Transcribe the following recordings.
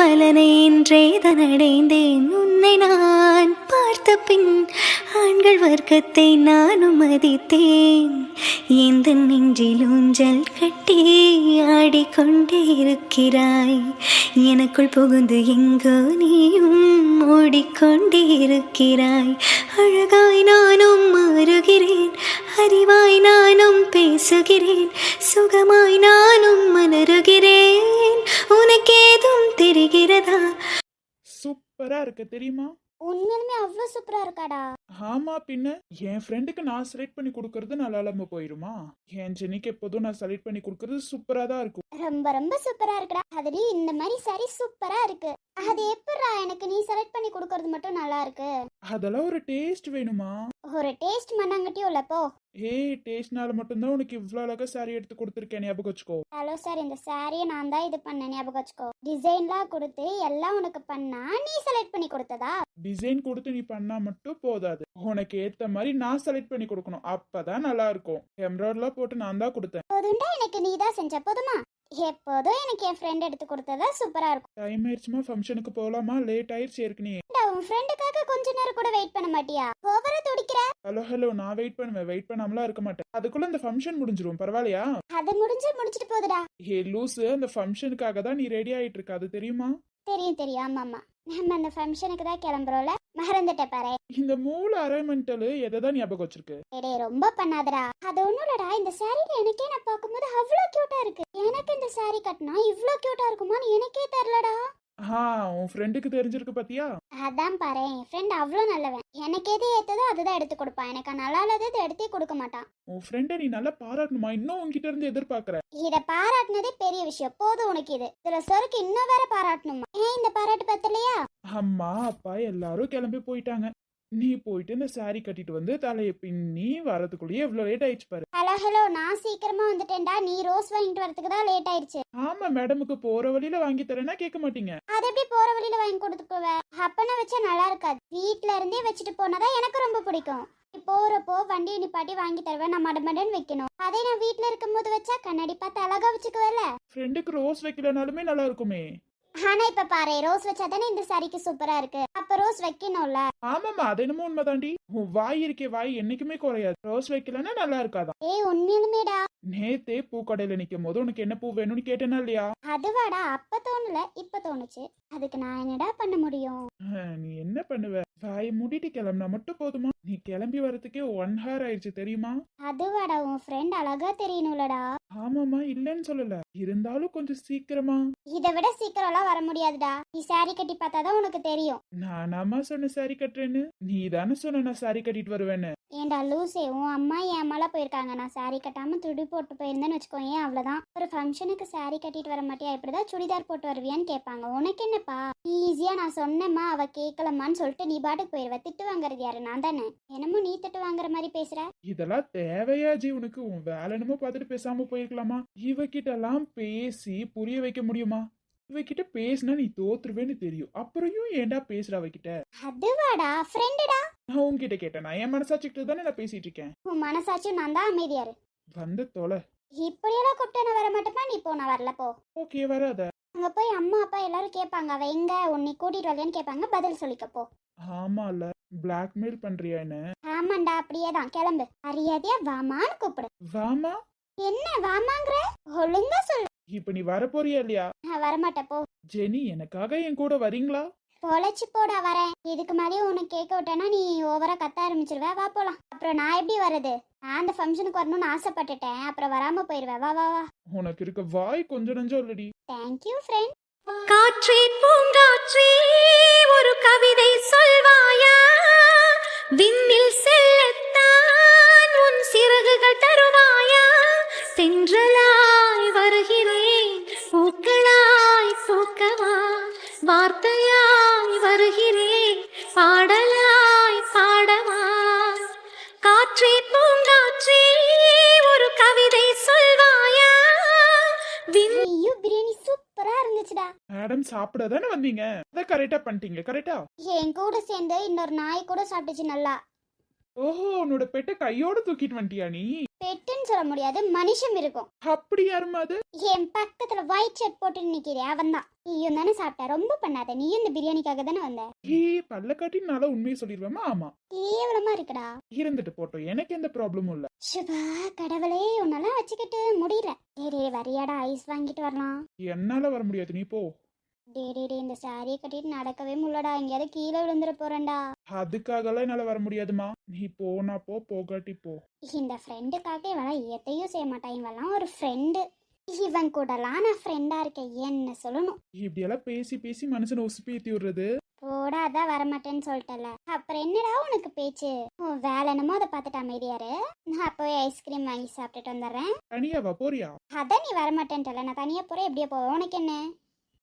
பலனை இன்றேதான் அடைந்தேன். உன்னை நான் பார்த்த பின் ஆண்கள் வர்க்கத்தை நானும் மதித்தேன். எந்த நெஞ்சில் ஊஞ்சல் கட்டி ஆடிக்கொண்டே இருக்கிறாய். எனக்குள் புகுந்து எங்கோ நீயும் ஓடிக்கொண்டே இருக்கிறாய். அழகாய் நானும் மாறுகிறேன், அறிவாய் நானும் பேசுகிறேன், சுகமாய் நானும் மலருகிறேன். உனக்கேதும் தெரிகிறதா? சூப்பரா இருக்கு தெரியுமா? உண்மையிலுமே அவ்வளோ சூப்பரா இருக்காடா. ஆமா பின்ன என் ஃப்ரெண்டுக்கு நான் செலக்ட் பண்ணி கொடுக்கறது நல்லா இல்லாம போயிருமா? என் ஜெனிக்கு எப்போதும் நான் செலக்ட் பண்ணி கொடுக்கறது சூப்பரா தான் இருக்கும். ரொம்ப ரொம்ப சூப்பரா இருக்குடா. அதுலயும் இந்த மாதிரி சரி சூப்பரா இருக்கு. அது எப்படிடா எனக்கு நீ செலக்ட் பண்ணி கொடுக்கறது மட்டும் நல்லா இருக்கு? அதெல்லாம் ஒரு டேஸ்ட் வேணுமா? ஒரு டேஸ்ட் மண்ணாங்கட்டியும் இல்லப்போ. ஏய், டேஸ்ட்னால மட்டும்தான் உனக்கு இவ்வளோ அழகா சாரி எடுத்து கொடுத்துருக்கேன், ஞாபகம் வச்சுக்கோ. ஹலோ சார், இந்த சாரியை நான் தான் இது பண்ணேன், ஞாபகம் வச்சுக்கோ. டிசைன்லாம் கொடுத்து எல்லாம் உனக்கு பண்ணா நீ செலக்ட் பண்ணி கொடுத்ததா? டிசைன் கொடுத்து நீ பண்ணா மட்டும் போதாது, உனக்கு ஏத்த மாதிரி நான் செலக்ட் பண்ணி கொடுக்கணும். அப்பதான் நல்லா இருக்கும். எம்ப்ராய்டர்லாம் போட்டு நான் தான் கொடுத்தேன். போதுண்டா, எனக்கு நீ தான் செஞ்ச போதுமா? எப்போதும் எனக்கு என் ஃப்ரெண்ட் எடுத்து கொடுத்ததா சூப்பரா இருக்கும். டைம் ஆயிடுச்சுமா, ஃபங்க்ஷனுக்கு போகலாமா? லேட் ஆயிடுச்சு ஏற்கனவே. உன் ஃப்ரெண்டுக்காக கொஞ்ச நேரம் கூட வெயிட் பண்ண மாட்டியா? ஓவரா துடிக்கிற. ஹலோ, நான் வெயிட் பண்ணுவேன், வெயிட் பண்ணாமலாம் இருக்க மாட்டேன். அதுக்குள்ள இந்த ஃபங்க்ஷன் முடிஞ்சிரும், பரவாயில்லையா? அது முடிஞ்சிட்டு போகுதுடா. ஏ லூசு, அந்த ஃபங்க்ஷனுக்காக தான் நீ ரெடி ஆயிட்டு இருக்க, அது தெரியுமா? தெரியும் ஆமாம்மா. நம்ம அந்த ஃபங்க்ஷனுக்கு தான் கிளம்புறோம்ல, மறந்துட்ட பாரு. இந்த மூணு அரைமெண்டல் எதை தான் ஞாபகம் வச்சிருக்கு? டேய் ரொம்ப பண்ணாதடா. அது ஒண்ணும் இல்லடா, இந்த சாரில எனக்கே நான் பார்க்கும்போது அவ்வளோ கியூட்டா இருக்கு. எனக்கு இந்த சாரி கட்டினா இவ்வளோ கியூட்டா இருக்குமான்னு எனக்கே தெரியலடா. உன் ஃப்ரெண்டுக்கு தெரிஞ்சிருக்கு பாத்தியா? அதான் பாரு, என் ஃப்ரெண்ட் அவ்வளோ நல்லவன். எனக்கு எது ஏத்ததோ அதுதான் எடுத்து கொடுப்பான். எனக்கு நல்லா இல்லாதது எடுத்தே கொடுக்க மாட்டான். உன் ஃப்ரெண்டை நீ நல்லா பாராட்டணுமா? இன்னும் உன்கிட்ட இருந்து எதிர்பார்க்கற. இத பாராட்டினதே பெரிய விஷயம். போதும் உனக்கு இது. இதுல சொருக்கு இன்னும் வேற பாராட்டணுமா? ஏன் இந்த பாராட்டு பத்தலையா? அம்மா அப்பா எல்லாரும் கிளம்பி போயிட்டாங்க. நீ போயிட்டு இந்த சாரி கட்டிட்டு வந்து தலையை பின்னி வரதுக்குள்ளேயே எவ்வளவு லேட் ஆயிடுச்சு பாரு. ஹலோ, நான் சீக்கிரமா வந்துட்டேன்டா. நீ ரோஸ் வாங்கிட்டு வரதுக்கு தான் லேட் ஆயிடுச்சு. ஆமா, மேடமுக்கு போற வழியில வாங்கி தரேன்னா கேட்க மாட்டீங்க. அது எப்படி போற வழியில வாங்கி கொடுத்துக்குவேன்? அப்பனா வச்சா நல்லா இருக்காது. வீட்ல இருந்தே வச்சுட்டு போனாதான் எனக்கு ரொம்ப பிடிக்கும். போறப்போ வண்டியை நிப்பாட்டி வாங்கி தருவேன். நான் மடமடன் வைக்கணும். அதே நான் வீட்ல இருக்கும்போது வச்சா கண்ணாடி பார்த்து அழகா வச்சுக்குவேல. ஃப்ரெண்டுக்கு ரோஸ் வைக்கலனாலுமே நல்லா இருக்குமே. ஆனா இப்ப பாரு, ரோஸ் வச்சாதானே இந்த சாரிக்கு சூப்பரா இருக்கு. அப்ப ரோஸ் வைக்கணும்ல. ஆமாமா, அது என்னமோ உண்மைதாண்டி. உன் வாய் இருக்கே, வாய் என்னைக்குமே குறையாது. ரோஸ் வைக்கலன்னா நல்லா இருக்காதான். ஏய் உண்மையிலுமேடா. நேத்தே பூக்கடையில நிக்கும் போது உனக்கு என்ன பூ வேணும்னு கேட்டேனா இல்லையா? அதுவாடா, அப்ப தோணல, இப்ப தோணுச்சு. அதுக்கு நான் என்னடா பண்ண முடியும்? நீ என்ன பண்ணுவ? வாய் மூடிட்டு கிளம்புனா மட்டும் போதுமா? நீ கிளம்பி வரதுக்கே 1 hour ஆயிடுச்சு தெரியுமா? அதுவாடா, உன் ஃப்ரெண்ட் அழகா தெரியணும்லடா. ஆமாமா, இல்லன்னு சொல்லல, இருந்தாலும் கொஞ்சம் சீக்கிரமா. இதை விட சீக்கிரம்லாம் வர முடியாதுடா. நீ சாரி கட்டி பார்த்தாதான் உனக்கு தெரியும். நானாமா சொன்ன சாரி கட்டுறேன்னு? நீ தானே சொன்ன நான் சாரி கட்டிட்டு வருவேன்னு. ஏண்டா லூசே, உன் அம்மா என் அம்மாலாம் போயிருக்காங்க. நான் சாரி கட்டாம துடி போட்டு போயிருந்தேன்னு வச்சுக்கோங்க, அவ்வளவுதான். ஒரு ஃபங்க்ஷனுக்கு சாரி கட்டிட்டு வர மாட்டியா? இப்படிதான் சுடிதார் போட்டு வருவியான்னு கேட்பாங்க. உனக்கு என்னப்பா? ஈஸியா நான் சொன்னேம்மா, அவ கேட்கலம்மான்னு சொல்லிட்டு நீ பாட்டுக்கு போயிருவ. திட்டு வாங்குறது யாரு? நான் தானே. என்னமோ நீ திட்டு வாங்குற மாதிரி பேசுற. இதெல்லாம் தேவையா ஜி உனக்கு? உன் வேலை என்னமோ பார்த்துட்டு பேசாம போயிருக்கலாமா? இவகிட்ட எல்லாம் பேசி புரிய வைக்க முடியுமா? இவகிட்ட பேசினா நீ தோத்துருவேன்னு தெரியும், அப்புறம் ஏன்டா பேசுற அவகிட்ட? அதுவாடா, ஃப்ரெண்டுடா. நான் உன்கிட்ட கேட்டேன், நான் என் மனசாட்சிக்கிட்ட தானே நான் பேசிட்டு இருக்கேன். உன் மனசாச்சும் நான் தான் அமைதியாரு. வந்து தொலை. இப்படியெல்லாம் கூப்பிட்டு நான் வர மாட்டேப்பா. நீ போ, நான் வரல போ. ஓகே, வராத. அங்க போய் அம்மா அப்பா எல்லாரும் கேட்பாங்க, அவ எங்க உன்னை கூட்டிட்டு வரலையான்னு கேட்பாங்க. பதில் சொல்லிக்கப்போ. ஆமா இல்ல, பிளாக்மெயில் பண்றியா என்ன? ஆமாண்டா, அப்படியே தான். கிளம்பு. அறியாதையா வாமான்னு கூப்பிடு. வாமா? என்ன வாமாங்கிற? ஒழுங்கா சொல்லு. இப்ப நீ வர போறியா இல்லையா? நான் வரமாட்டேன் போ. ஜெனி, எனக்காக என் கூட வரீங்களா? பொழைச்சு போடா, வரேன். இதுக்கு மேலேயும் உனக்கு கேட்க விட்டேன்னா நீ ஓவரா கத்த ஆரம்பிச்சிருவ. வா போலாம். அப்புறம் நான் எப்படி வருது? நான் அந்த ஃபங்க்ஷனுக்கு வரணும்னு ஆசைப்பட்டுட்டேன், அப்புறம் வராம போயிருவேன். வா வா வா. உனக்கு இருக்க வாய் கொஞ்சம் நஞ்சம் இல்லடி. Thank you friend. காற்றே பூங்காற்றே, ஒரு கவிதை சொல்வாயா? விண்ணில் செல்லத்தான் உன் சிறகுகள் தருவாயா? தென்றலாய் வருகிறேன், பூக்களாய் பூக்கவா? வார்த்தையாய் வருகிறேன், பாடலாய் பாடவா? காற்றே பூங்காற்றே, ஒரு கவிதை சொல்வாயா? ஐயோ, பிரியாணி சூப்பரா இருந்துச்சுடா. மேடம் சாப்பிட தானே வந்தீங்க, அதை கரெக்டா பண்ணிட்டீங்க. கரெக்டா? என் கூட சேர்ந்து இன்னொரு நாய் கூட சாப்பிட்டுச்சு நல்லா. ஓஹோ, உன்னோட பெட்டை கையோட தூக்கிட்டு வந்துட்டியா நீ? பெட்டுன்னு சொல்ல முடியாது, மனுஷன் இருக்கும். அப்படி யாருமா அது? என் பக்கத்துல ஒயிட் ஷர்ட் போட்டு நிக்கிறே அவன் தான். நீயும் தானே சாப்பிட்ட, ரொம்ப பண்ணாத. நீயும் இந்த பிரியாணிக்காக தானே வந்த. பல்ல காட்டி நாள உண்மையை சொல்லிடுவேமா? ஆமா, கேவலமா இருக்குடா. இருந்துட்டு போட்டோம், எனக்கு எந்த ப்ராப்ளமும் இல்ல. சுபா, கடவுளே, உன்னெல்லாம் வச்சுக்கிட்டு முடியல. டேய் வரியாடா, ஐஸ் வாங்கிட்டு வரலாம். என்னால வர முடியாது, நீ போ. டே இந்த சாரியை கட்டிட்டு நடக்கவே முடியலடா, எங்கேயாவது கீழே விழுந்துட போறேன்டா. அதுக்காகலாம் என்னால வர முடியாதுமா. நீ போனா போ, போகாட்டி போ. இந்த ஃப்ரெண்டுக்காக இவெல்லாம் எதையும் செய்ய மாட்டான். இவெல்லாம் ஒரு ஃப்ரெண்டு. இவன் கூடலாம் நான் ஃப்ரெண்டா இருக்கேன், என்ன சொல்லணும். இப்படியெல்லாம் பேசி பேசி மனுஷனை உசுப்பி ஏத்தி விடுறது. போடா, அதான் வரமாட்டேன்னு சொல்லிட்டல, அப்புறம் என்னடா உனக்கு பேச்சு? உன் வேலை என்னமோ அதை பார்த்துட்டு அமைதியாரு. நான் போய் ஐஸ்கிரீம் வாங்கி சாப்பிட்டுட்டு வந்துடுறேன். தனியாவா போறியா? அதான் நீ வரமாட்டேன்ட்டல, நான் தனியா போறேன். எப்படியே போவேன், உனக்கு என்ன?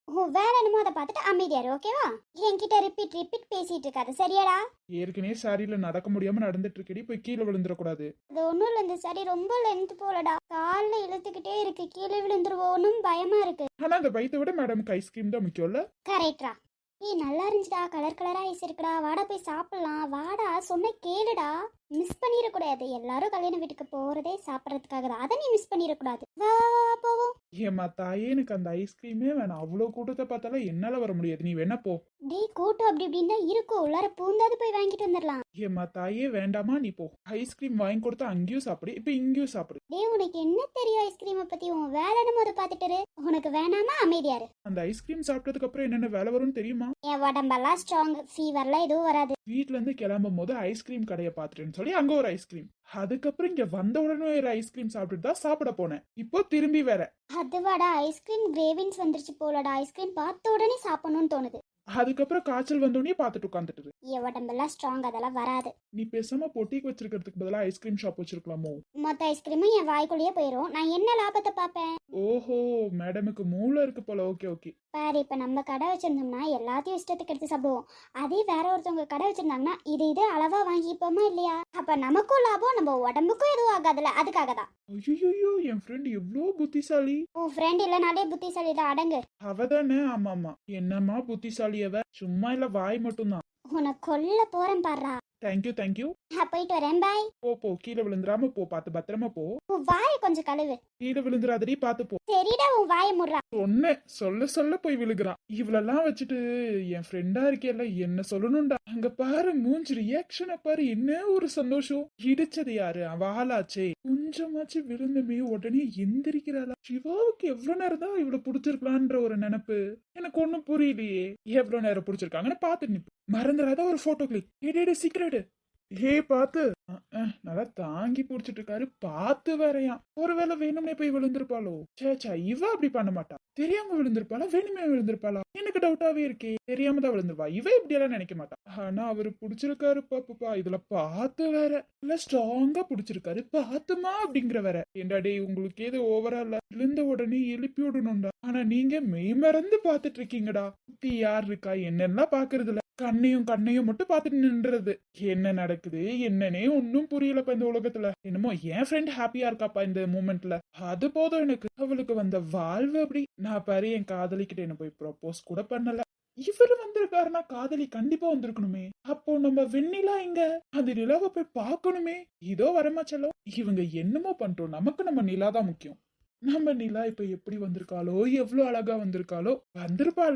உன் வேலை என்னமோ அதை பார்த்துட்டு அமைதியாரு, ஓகேவா? என்கிட்ட ரிப்பீட் பேசிட்டு இருக்காது, சரியாடா? ஏற்கனவே சாரியில நடக்க முடியாம நடந்துட்டு இருக்கடி, போய் கீழே விழுந்துடக்கூடாது. அது ஒன்றும் இல்லை, இந்த சரி ரொம்ப லென்த் போலடா, காலில் இழுத்துக்கிட்டே இருக்கு, கீழே விழுந்துருவோன்னு பயமா இருக்கு. ஆனா அந்த வயித்தை விட மேடம்க்கு ஐஸ்கிரீம் தான் முக்கியம்ல. கரெக்டா? ஏய் நல்லா இருந்துச்சுடா, கலர் கலரா ஐஸ் இருக்குடா, வாடா போய் சாப்பிடலாம். வாடா, சொன்ன கேளுடா, மிஸ் பண்ணிடக்கூடாது. எல்லாரும் கல்யாண வீட்டுக்கு போறதே சாப்பிட்றதுக்காக தான், அதை நீ மிஸ் பண்ணிடக்கூடாது. வா வா வா, போவோம். ஏமா தாயே, எனக்கு அந்த ஐஸ்கிரீமே வேணாம். அவ்வளவு கூட்டத்தை பார்த்தாலும் என்னால வர முடியாது, நீ வேணா போ. டேய் கூட்டம் அப்படி இப்படின்னு தான் இருக்கும், உள்ளார பூந்தாது போய் வாங்கிட்டு வந்துடலாம். ஏமா தாயே, வேண்டாமா, நீ போ. ஐஸ்கிரீம் வாங்கி கொடுத்தா அங்கேயும் சாப்பிடு, இப்ப இங்கேயும் சாப்பிடு. டேய் உனக்கு என்ன தெரியும் ஐஸ்கிரீமை பத்தி? உன் வேலை என்னமோ அதை பார்த்துட்டு உனக்கு வேணாமா, அமைதியாரு. அந்த ஐஸ்கிரீம் சாப்பிட்டதுக்கு அப்புறம் என்னென்ன வேலை வரும்னு தெரியுமா? என் உடம்பெல்லாம் ஸ்ட்ராங், ஃபீவர்லாம் எதுவும் வராது. வீட்ல இருந்து கிளம்பும் போது ஐஸ்கிரீம் கடையை பார்த்துட்டேன்னு சொல்லி அங்க ஒரு ஐஸ்கிரீம், அதுக்கப்புறம் இங்க வந்த உடனே ஒரு ஐஸ்கிரீம் சாப்பிட்டுட்டு தான் சாப்பிட போனேன். இப்போ திரும்பி வேற. அதுவாடா, ஐஸ்கிரீம் கிரேவிங்ஸ் வந்துருச்சு போலடா, ஐஸ்கிரீம் பார்த்த உடனே சாப்பிடணும்னு தோணுது. அதுக்கப்புறம் காய்ச்சல் வந்தோடனே பார்த்துட்டு உட்காந்துட்டு. என் உடம்பெல்லாம் ஸ்ட்ராங், அதெல்லாம் வராது. நீ பேசாம பொட்டிக்கு வச்சிருக்கிறதுக்கு பதிலா ஐஸ்கிரீம் ஷாப் வச்சிருக்கலாமோ? மொத்த ஐஸ்கிரீமும் என் வாய்க்குள்ளேயே போயிடும், நான் என்ன லாபத்தை பார்ப்பேன்? ஓஹோ, மேடமுக்கு மூளை இருக்கு போல. Okay okay. பாரு, இப்ப நம்ம கடை வச்சிருந்தோம்னா எல்லாத்தையும் இஷ்டத்துக்கு எடுத்து சாப்பிடுவோம். அதே வேற ஒருத்தவங்க கடை வச்சிருந்தாங்கன்னா இது அளவா வாங்கிப்போமா இல்லையா? அப்ப நமக்கும் லாபம், நம்ம உடம்புக்கும் எதுவும் ஆகாதுல, அதுக்காக தான். ஐயோ, என் ஃப்ரெண்ட் எவ்வளோ புத்திசாலி. உன் ஃப்ரெண்ட் இல்லனாலே புத்திசாலி தான், அடங்கு. அவதானே? ஆமா ஆமா. என்னம்மா புத்திசாலி அவ, சும்மா இல்ல வாய் மட்டும்தான். உனக்கு கொல்ல போறேன் பாடுறா. Thank you thank you. நான் போயிட்டு வரேன், பாய். போ, கீழே விழுந்துராம போ, பார்த்து பத்திரமா போ. உன் வாயை கொஞ்சம் கழுவு. கீழே விழுந்துராதடி, பார்த்து போ. சரிடா, உன் வாயை முடுறா. சொல்ல போய் விழுகிறான். இவளெல்லாம் வச்சுட்டு என் ஃப்ரெண்டா இருக்கேல்ல, என்ன சொல்லணும்டா. அங்க பாரு, மூஞ்சி ரியாக்ஷனை பாரு, என்ன ஒரு சந்தோஷம். இடிச்சது யாரு? அவளாச்சே. கொஞ்சமாச்சு விழுந்துமே உடனே எந்திரிக்கிறாளா. சிவாவுக்கு எவ்வளவு நேரம் தான் இவ்வளவு பிடிச்சிருக்கலான்ற ஒரு நினைப்பு எனக்கு ஒண்ணும் புரியலையே. எவ்வளவு நேரம் பிடிச்சிருக்காங்கன்னு பாத்து நிப்பு. மறந்துடாத ஒரு போட்டோ கிளிக். சீக்கிரட். ஏ பாத்து. நல்லா தாங்கி புடிச்சிட்டு இருக்காரு, பாத்து வேறையா. ஒருவேளை வேணும்னே போய் விழுந்திருப்பாளோ? சேச்சா, இவ அப்படி பண்ண மாட்டா. தெரியாம விழுந்திருப்பாளா, வேணுமே விழுந்திருப்பாளா? எனக்கு டவுட்டாவே இருக்கே. தெரியாம தான் விழுந்திருப்பா. இவ இப்படி எல்லாம் நினைக்க மாட்டா. ஆனா அவரு புடிச்சிருக்காரு பாப்பா. இதுல பாத்து வேற இல்ல, ஸ்ட்ராங்கா புடிச்சிருக்காரு, பாத்துமா அப்படிங்கிற வேற. ஏண்டா டே, உங்களுக்கு ஏது ஓவரா இல்ல? விழுந்த உடனே எழுப்பி விடணும்டா. ஆனா நீங்க மெய் மறந்து பாத்துட்டு இருக்கீங்கடா. சுத்தி யார் இருக்கா என்னெல்லாம் பாக்குறது இல்ல, கண்ணையும் மட்டும் பாத்துட்டு நின்றது. என்ன நடக்குது என்னன்னே ஒன்னும் புரியலப்பா இந்த உலகத்துல. என்னமோ என் ஃப்ரெண்ட் ஹாப்பியா இருக்காப்பா இந்த மூமெண்ட்ல, அது போதும் எனக்கு. அவளுக்கு வந்த வாழ்வு அப்படி. நான் பாரு, என் காதலிக்கிட்ட என்ன போய் ப்ரப்போஸ் கூட பண்ணல. இவரு வந்திருக்காருன்னா காதலி கண்டிப்பா வந்திருக்கணுமே. அப்போ நம்ம வெண்ணிலா இங்க, அந்த நிலாவை போய் பார்க்கணுமே. இதோ வரமாச்சலம். இவங்க என்னமோ பண்ணிட்டோம், நமக்கு நம்ம நிலா தான் முக்கியம். நம்ம நிலா இப்ப எப்படி வந்திருக்காளோ, எவ்வளவு அழகா வந்திருக்காளோ. வந்திருப்பா.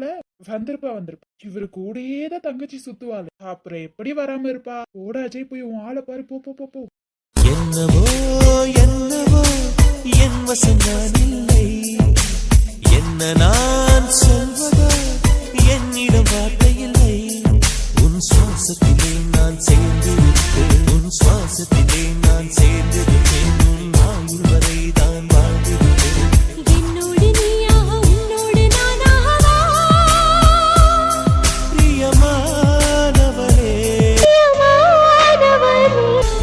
இவரு கூடயே தான் தங்கச்சி சுத்துவாள். அப்புறம் எப்படி வராம இருப்பா? போட அஜய், போய் உன் ஆளை பாரு, போ. என்னவோ என் வசம் நான் இல்லை, என்ன நான் சொல்வதோ என்னிடம் வார்த்தை இல்லை. உன் சுவாசத்திலே நான் சேர்ந்திருப்பேன், உன் சுவாசத்திலே நான் சேர்ந்திருப்பேன், உன் ஆயுள் வரை தான் வாழ்ந்திருப்பேன். என்னோடு நீயாக உன்னோடு நானாகவா? பிரியமானவரே,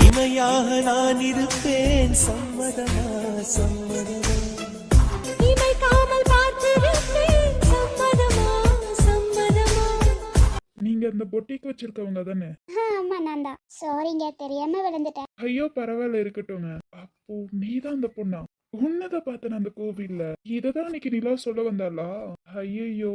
இமையாக நான் இருப்பேன், சம்மதமா? இமைக்காமல் பார்த்து விட்டேன், சம்மதமா? நீங்க அந்த பொட்டிக்கு வச்சிருக்கவங்க தானே? ஆமா, நான் தான். சாரிங்க, தெரியாம விழுந்துட்டேன். ஐயோ பரவாயில்ல, இருக்கட்டும்ங்க. அப்போ நீதான் அந்த பொண்ணா? உன்னதான் பார்த்தேன் அந்த கோவில்ல. இததான் அன்னைக்கு நிலா சொல்ல வந்தாளா? ஐயோ,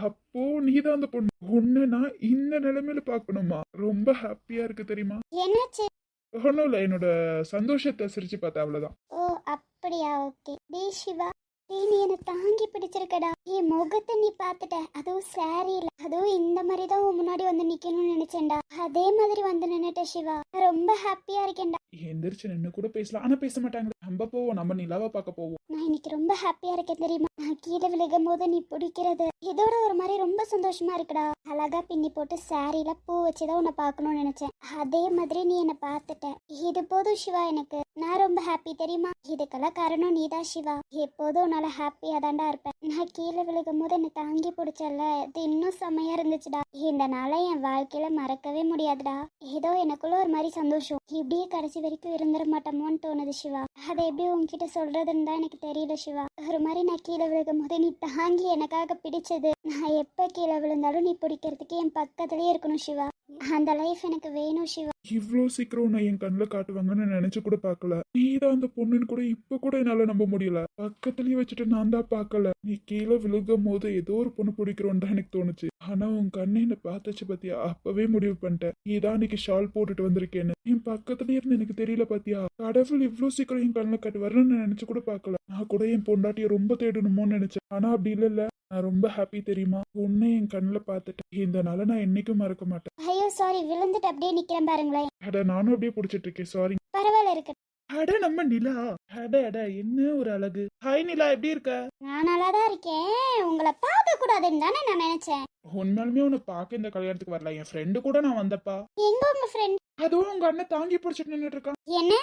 அப்போ நீதான் அந்த பொண்ணு. உன்ன நான் இந்த நிலைமையில பாக்கணுமா? ரொம்ப ஹாப்பியா இருக்கு தெரியுமா? என்னாச்சு? ஒன்றும் இல்லை, என்னோட சந்தோஷத்தை சிரிச்சு பார்த்தேன், அவ்வளவுதான். ஓ அப்படியா, ஓகே. டே சிவா, டேய் நீ என்னை தாங்கி பிடிச்சிருக்கடா. என் முகத்தை நீ பார்த்துட்ட, அதுவும் சாரியில, அதுவும் இந்த மாதிரி தான் உன் முன்னாடி வந்து நிக்கணும்னு நினைச்சேன்டா. அதே மாதிரி வந்து நின்னுட்ட சிவா. நான் ரொம்ப ஹாப்பியா இருக்கேன்டா. எந்திரிச்சு நின்று கூட பேசலாம், ஆனா பேச மாட்டாங்க. நம்ம போவோம், நம்ம நிலாவை பார்க்க போவோம். நான் இன்னைக்கு ரொம்ப ஹாப்பியா இருக்கேன் தெரியுமா. நான் கீழே விழுகும் போது நீ பிடிக்கிறது இதோட ஒரு மாதிரி ரொம்ப சந்தோஷமா இருக்குடா. அழகா பின்னி போட்டு சாரியில பூ வச்சுதான் உன்னை பார்க்கணும்னு நினைச்சேன். அதே மாதிரி நீ என்னை பார்த்துட்ட. இது போதும் சிவா, எனக்கு நான் ரொம்ப ஹாப்பி தெரியுமா. இதுக்கெல்லாம் காரணம் நீதான் சிவா. எப்போதும் உன்னால ஹாப்பியா தாண்டா இருப்பேன். நான் கீழே விழுகும் போது என்னை தாங்கி பிடிச்சல, இது இன்னும் செமையா இருந்துச்சுடா. இந்த நாளை என் வாழ்க்கையில மறக்கவே முடியாதுடா. ஏதோ எனக்குள்ள ஒரு மாதிரி சந்தோஷம் இப்படியே கடைசி வரைக்கும் இருந்துட மாட்டோமோன்னு தோணுது சிவா. அதை எப்படி உன்கிட்ட சொல்றதுன்னு தான் எனக்கு தெரியல சிவா. ஒரு மாதிரி நான் கீழே விழுகும் போது நீ தாங்கி எனக்காக பிடிச்சது, நான் எப்ப கீழே விழுந்தாலும் நீ பிடிக்கிறதுக்கு என் பக்கத்துலயே இருக்கணும் சிவா. அந்த லைஃப் எனக்கு வேணும் சிவா. இவ்வளோ சீக்கிரம் நான் என் கண்ணில் காட்டுவாங்கன்னு நினைச்சு கூட பார்க்கல. நீதான் அந்த பொண்ணுன்னு கூட இப்ப கூட என்னால நம்ப முடியல. பக்கத்துலயே வச்சுட்டு நான் தான் பார்க்கல. நீ கீழே விழுகும் போது ஏதோ ஒரு பொண்ணு பிடிக்கிறோன்னு தான் எனக்கு தோணுச்சு. ஆனா உன் கண்ணை என்ன பார்த்துச்சு பாத்தியா, அப்பவே முடிவு பண்ணிட்டேன் நீதான் இன்னைக்கு ஷால் போட்டுட்டு வந்திருக்கேன்னு. என் பக்கத்துலயே இருந்து எனக்கு தெரியல பாத்தியா. கடவுள் இவ்வளவு சீக்கிரம் என் கண்ணில் காட்டுவாருன்னு நினைச்சு கூட பார்க்கல. நான் கூட என் பொண்டாட்டிய ரொம்ப தேடணுமோன்னு நினைச்சேன். ஆனா அப்படி இல்ல. நான் ரொம்ப ஹாப்பி தெரியுமா, உன்னை என் கண்ணில் பார்த்துட்டேன். இந்த நாளை நான் என்னைக்கும் மறக்க மாட்டேன். ஐயோ சாரி, விழுந்துட்டு அப்படியே நிக்கிறேன் பாருங்களேன். அட நானும் அப்படியே பிடிச்சிட்டு இருக்கேன், சாரி. பரவாயில்ல இருக்கு. அட நம்ம நிலா, அட என்ன ஒரு அழகு. ஹாய் நிலா, எப்படி இருக்க? நான் நல்லாதான் இருக்கேன். உங்களை பார்க்க கூடாதுன்னு தானே நான் நினைச்சேன். உண்மையாலுமே உன்னை பார்க்க இந்த கல்யாணத்துக்கு வரல. என் ஃப்ரெண்டு கூட நான் வந்தப்பா. எங்க உங்க ஃப்ரெண்ட்? அதுவும் உங்க அண்ணன் தாங்கி பிடிச்சிட்டு நின்னுட்டு இருக்கான். என்ன?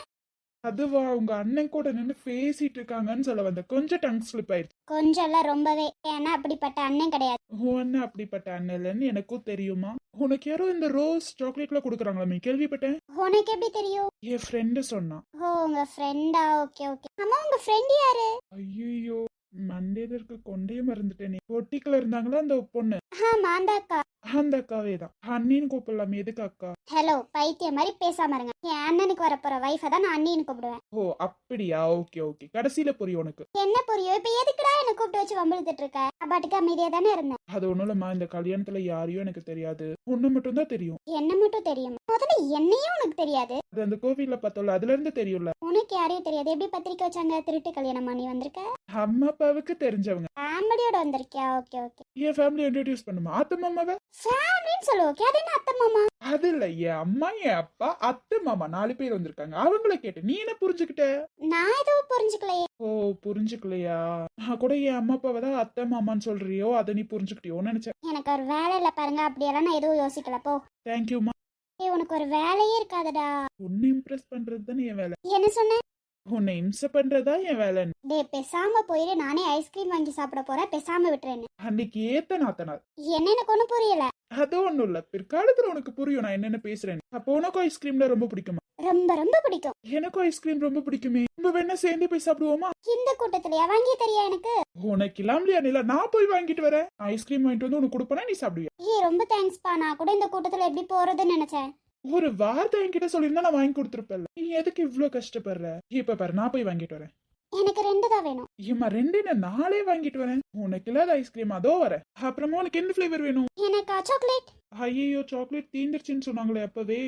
அதுவா, உங்க அண்ணன் கூட நின்று பேசிட்டு இருக்காங்கன்னு சொல்ல வந்த. கொஞ்சம் டங் ஸ்லிப் ஆயிடுச்சு. கொஞ்சம் இல்ல, ரொம்பவே. ஏன்னா அப்படிப்பட்ட அண்ணன் கிடையாது. உன் அண்ணன் அப்படிப்பட்ட அண்ணன் இல்லைன்னு எனக்கும் தெரியுமா. உனக்கு யாரோ இந்த ரோஸ் சாக்லேட்ல கொடுக்குறாங்களா, கேள்விப்பட்டேன். உனக்கு எப்படி தெரியும்? என் ஃப்ரெண்டு சொன்னான். ஓ உங்க ஃப்ரெண்டா, ஓகே ஓகே. அம்மா உங்க ஃப்ரெண்ட் யாரு? ஐயோ, மண்டேல இருக்க கொண்டே மறந்துட்டேனே. பொட்டிக்குள்ள இருந்தாங்களா அந்த பொண்ணு, ஆமா அந்த அக்கா. அந்த அக்காவே தான். அண்ணின்னு கூப்பிடலாம், எதுக்கு அக்கா? ஹலோ, பைத்தியம் மாதிரி பேசாம இருங்க. என் அண்ணனுக்கு வரப்போற வைஃபை தான் நான் அண்ணின்னு கூப்பிடுவேன். ஓ அப்படியா, ஓகே ஓகே. கடைசியில புரியும் உனக்கு. என்ன புரியும்? இப்ப எதுக்குடா என்ன கூப்பிட்டு வச்சு வம்பிழுத்துட்டு இருக்க? பாட்டுக்கு அமைதியா தானே இருந்தேன். அது ஒண்ணும் இல்லம்மா, இந்த கல்யாணத்துல யாரையும் எனக்கு தெரியாது. ஒண்ணு மட்டும் தான் தெரியும். என்ன மட்டும் தெரியும்? முதல்ல என்னையும் உனக்கு தெரியாது. அது அந்த கோவில்ல பார்த்தோம்ல, அதுல இருந்து தெரியும்ல. உனக்கு யாரையும் தெரியாது. எப்படி பத்திரிக்கை வச்சாங்க? திருட்டு கல்யாணமா நீ வந்திருக்க? அம்மா அப்பாவுக்கு தெரிஞ்சவங்க. ஃபேமிலியோட வந்திருக்கியா? Okay okay. என் ஃபேமிலி இன்ட்ரோடியூஸ் பண்ணுமா, அத்தை மாமாவை. ஃபேமிலின்னு சொல்லு. ஓகே, அது என்ன அத்தை மாமா? அது இல்ல, என் அம்மா என் அப்பா அத்தை மாமா 4 பேர் வந்திருக்காங்க. அவங்கள கேட்டு நீ என்ன புரிஞ்சுக்கிட்ட? நான் எதுவும் புரிஞ்சுக்கலையே. ஓ புரிஞ்சுக்கலையா? நான் கூட என் அம்மா அப்பாவை தான் அத்தை மாமான்னு சொல்றியோ, அதை நீ புரிஞ்சுக்கிட்டியோன்னு நினைச்சேன். எனக்கு ஒரு வேலை இல்ல பாருங்க. அப்படியெல்லாம் நான் எதுவும் யோசிக்கல. போ. தேங்க்யூமா. ஏய், உனக்கு ஒரு வேலையே இருக்காதடா. உன்னை இம்ப்ரெஸ் பண்றது தானே என் வேலை. என்ன சொன்ன? உன்னை இம்ச பண்றதா என் வேலைன்னு. டே பேசாம போயிரு. நானே ஐஸ்கிரீம் வாங்கி சாப்பிட போறேன். பேசாம விட்டுறேன்னு. அன்னைக்கு ஏத்த நாத்தனார். என்ன எனக்கு ஒண்ணும் புரியல. அது ஒண்ணும் இல்ல, பிற்காலத்துல உனக்கு புரியும் நான் என்னென்ன பேசுறேன். அப்போ உனக்கும் ஐஸ்கிரீம்ல ரொம்ப பிடிக்குமா? ரொம்ப ரொம்ப பிடிக்கும். எனக்கும் ஐஸ்கிரீம் ரொம்ப பிடிக்குமே. நம்ம வேணா சேர்ந்து போய் சாப்பிடுவோமா? இந்த கூட்டத்திலயா வாங்கி தெரியா எனக்கு? உனக்கு இல்லாமலையா நிலா, நான் போய் வாங்கிட்டு வரேன். ஐஸ்கிரீம் வாங்கிட்டு வந்து உனக்கு கொடுப்பேனா, நீ சாப்பிடுவியா? ஏய் ரொம்ப தேங்க்ஸ்பா. நான் கூட இந்த கூட்டத்துல எப்படி போறதுன்னு நினைச்சேன். ஒரு வார்த்தை என்கிட்ட சொல்லியிருந்தா நான் வாங்கி கொடுத்துருப்பேன்ல. நீ எதுக்கு இவ்ளோ கஷ்டப்படுற? இப்ப பாரு, நான் போய் வாங்கிட்டு வரேன். எனக்கு 2 தான் வேணும். ஏமா 2 நாளே வாங்கிட்டு வரேன். உனக்கு இல்லாத ஐஸ்கிரீம் அதோ வரேன். அப்புறமா உனக்கு என்ன ஃபிளேவர் வேணும்? எனக்கு சாக்லேட். ஐயோ, சாக்லேட் தீந்துருச்சுன்னு சொன்னாங்களே அப்பவே.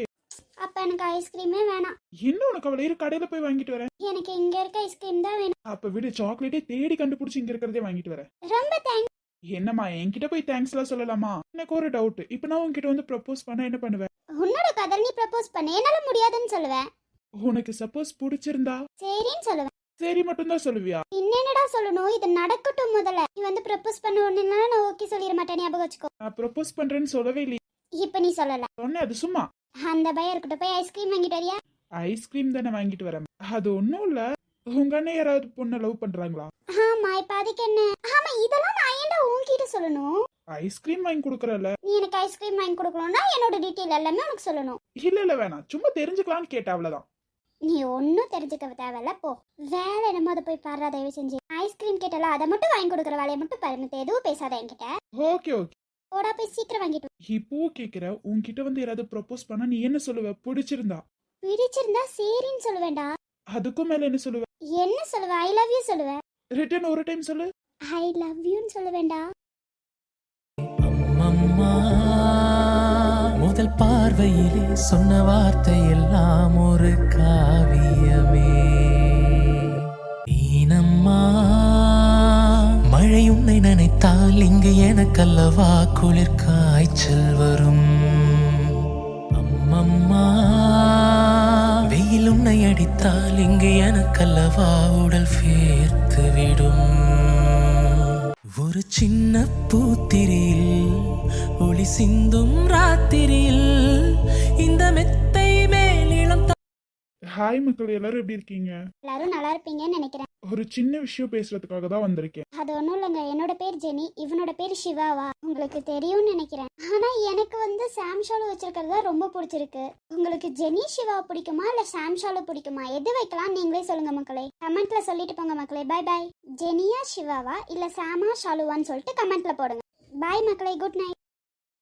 அப்ப எனக்கு ஐஸ்கிரீமே வேணாம். என்ன உனக்கு அவளை இரு, கடையில போய் வாங்கிட்டு வரேன். எனக்கு இங்க இருக்க ஐஸ்கிரீம் தான் வேணும். அப்ப விடு, சாக்லேட்டே தேடி கண்டுபிடிச்சு இங்க இருக்கிறதே வாங்கிட்டு வரேன். ரொம்ப தேங்க்ஸ். என்னம்மா, என்கிட்ட போய் தேங்க்ஸ் எல்லாம் சொல்லலாமா? எனக்கு ஒரு டவுட். இப்ப நான் உன்கிட்ட வந்து ப்ரப்போஸ் பண்ண என்ன பண்ணுவேன்? உன்னோட கதல் நீ ப்ரப்போஸ் பண்ண என்னால முடியாதுன்னு சொல்லுவேன். உனக்கு சப்போஸ் பிடிச்சிருந்தா சரின்னு சொல்லுவேன். சரி மட்டும் தான் சொல்லுவியா? என்னடா சொல்லணும்? இது நடக்கட்டும் முதல்ல. நீ வந்து ப்ரப்போஸ் பண்ண உடனே நான் ஓகே சொல்லிட மாட்டேன். ஞாபகம் வச்சுக்கோ. நான் ப்ரப்போஸ் பண்றேன்னு சொல்லவே இல்லையே. இப்ப நீ சொல்லல. சொன்னேன், அது சும்மா. அந்த பையன் இருக்கட்டும். போய் ஐஸ்கிரீம் வாங்கிட்டு வரியா? ஐஸ்கிரீம் தானே வாங்கிட்டு வரேன். அது ஒண்ணும் இல்ல. உங்க அண்ணன் யாராவது பொண்ணை லவ் பண்றாங்களா? ஆமா. இப்ப அதுக்கு என்ன? ஆமா, இதெல்லாம் நான் ஏன்டா உன்கிட்ட சொல்லணும்? ஐஸ்கிரீம் வாங்கி கொடுக்கறல. நீ எனக்கு ஐஸ்கிரீம் வாங்கி கொடுக்கணும்னா என்னோட டீட்டெயில் எல்லாமே உனக்கு சொல்லணும். இல்ல வேணாம், சும்மா தெரிஞ்சுக்கலாம்னு கேட்டா, அவ்வளவுதான். நீ ஒன்னும் தெரிஞ்சுக்க தேவையில்ல. போ. வேலை என்னமோ அதை போய் பாரு. தயவு செஞ்சு ஐஸ்கிரீம் கேட்டல, அதை மட்டும் வாங்கி கொடுக்குற வேலையை மட்டும் பாரு. மத்த எதுவும் பேசாத என்கிட்ட. Okay okay. போடா, போய் சீக்கிரம் வாங்கிட்டு. இப்போ கேக்குற, உன்கிட்ட வந்து யாராவது ப்ரப்போஸ் பண்ணா நீ என்ன சொல்லுவ? பிடிச்சிருந்தா? பிடிச்சிருந்தா சரின்னு சொல்லுவேன்டா. அதுக்கும் மேல என்ன சொல்லுவ? என்ன சொல்லுவ? ஐ லவ் யூ சொல்லுவேன். ரிட்டர்ன் ஒரு டைம் சொல்லு. ஐ லவ் யூன்னு சொல்லுவேன்டா. அம்மம்மா முதல் பார்வை பார்வையிலே சொன்ன வார்த்தை எல்லாம் ஒரு காவியமே. நீனம்மா மழை உன்னை நினைத்தால் இங்கு எனக்கல்லவா குளிர் காய்ச்சல் வரும். அம்மம்மா வெயில் உன்னை அடித்தால் இங்கு எனக்கல்லவா உடல் வேர்த்து விடும். ஒரு சின்ன பூத்திரியில் ஒளி சிந்தும் ராத்திரியில் இந்த மெத்தை மேலிளம். ஹாய் மக்கள், எல்லாரும் எப்படி இருக்கீங்க? எல்லாரும் நல்லா இருப்பீங்கன்னு நினைக்கிறேன். ஒரு சின்ன விஷயம் பேசுறதுக்காக தான் வந்திருக்கேன். அது ஒன்றும் இல்லைங்க, என்னோட பேர் ஜெனி, இவனோட பேர் சிவாவா உங்களுக்கு தெரியும்னு நினைக்கிறேன். ஆனால் எனக்கு வந்து சாம்ஷாலு வச்சிருக்கிறது தான் ரொம்ப பிடிச்சிருக்கு. உங்களுக்கு ஜெனி சிவா பிடிக்குமா இல்லை சாம்ஷாலு பிடிக்குமா? எது வைக்கலாம் நீங்களே சொல்லுங்க மக்களே. கமெண்ட்ல சொல்லிட்டு போங்க மக்களே. பாய் பாய். ஜெனியா சிவாவா இல்லை சாமா ஷாலுவான்னு சொல்லிட்டு கமெண்ட்ல போடுங்க. பாய் மக்களே, குட் நைட்.